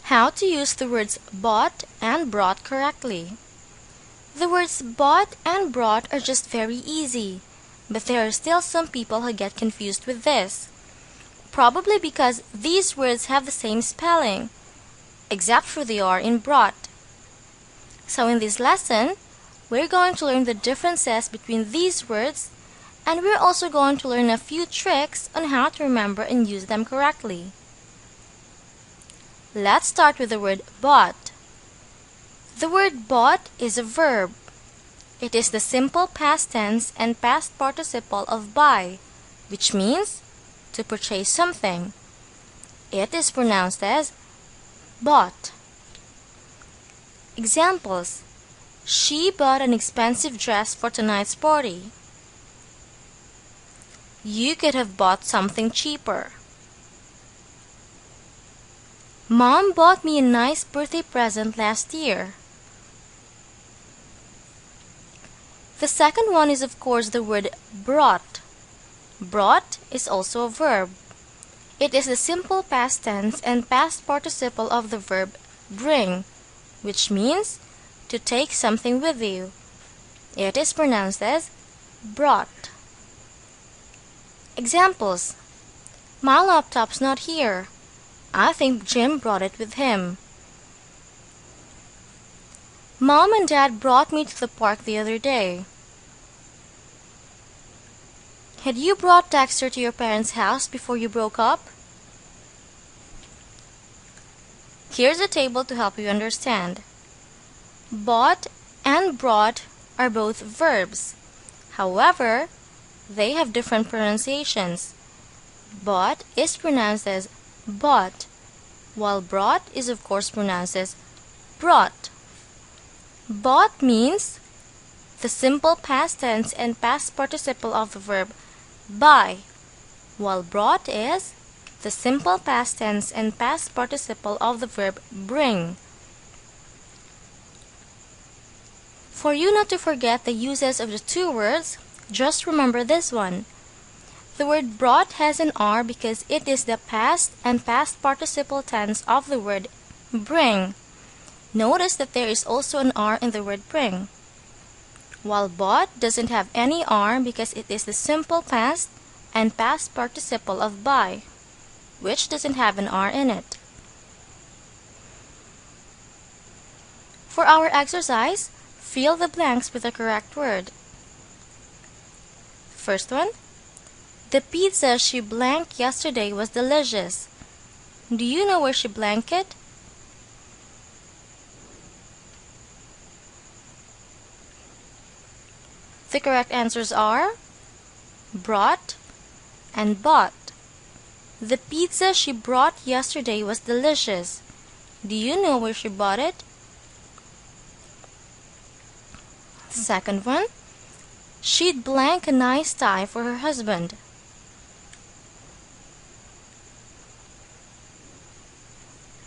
How to use the words bought and brought correctly. The words bought and brought are just very easy, but there are still some people who get confused with this. Probably because these words have the same spelling, except for the R in brought. So in this lesson, we're going to learn the differences between these words, and we're also going to learn a few tricks on how to remember and use them correctly. Let's start with the word bought. The word bought is a verb. It is the simple past tense and past participle of buy, which means to purchase something. It is pronounced as bought. Examples: she bought an expensive dress for tonight's party. You could have bought something cheaper. Mom bought me a nice birthday present last year. The second one is of course the word brought. Brought is also a verb. It is the simple past tense and past participle of the verb bring, which means to take something with you. It is pronounced as brought. Examples: my laptop's not here. I think Jim brought it with him. Mom and Dad brought me to the park the other day. Had you brought Dexter to your parents' house before you broke up? Here's a table to help you understand. Bought and brought are both verbs. However, they have different pronunciations. Bought is pronounced as bought, while brought is of course pronounced as brought. Bought means the simple past tense and past participle of the verb buy, while brought is the simple past tense and past participle of the verb bring. For you not to forget the uses of the two words, just remember this one. The word brought has an R because it is the past and past participle tense of the word bring. Notice that there is also an R in the word bring. While bought doesn't have any R because it is the simple past and past participle of buy, which doesn't have an R in it. For our exercise, fill the blanks with the correct word. First one: the pizza she blanked yesterday was delicious. Do you know where she blanked it? The correct answers are brought and bought. The pizza she brought yesterday was delicious. Do you know where she bought it? The second one: she'd blank a nice tie for her husband.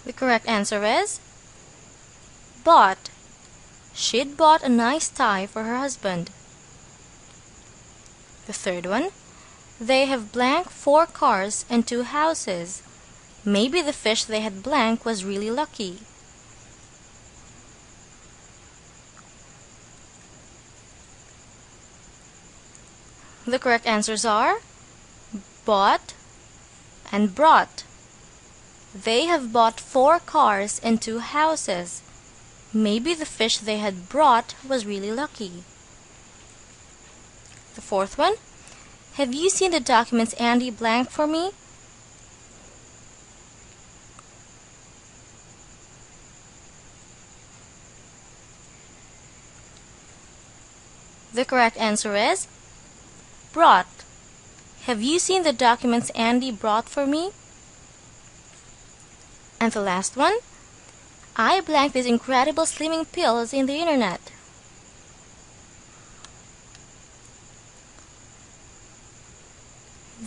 The correct answer is bought. She'd bought a nice tie for her husband. The third one: they have blank 4 cars and 2 houses. Maybe the fish they had blank was really lucky. The correct answers are bought and brought. They have bought 4 cars and 2 houses. Maybe the fish they had brought was really lucky. The fourth one: have you seen the documents Andy blanked for me? The correct answer is brought. Have you seen the documents Andy brought for me? And the last one: I blanked these incredible slimming pills in the internet.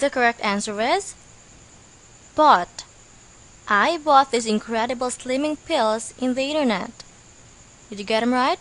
The correct answer is bought. I bought these incredible slimming pills in the internet. Did you get them right?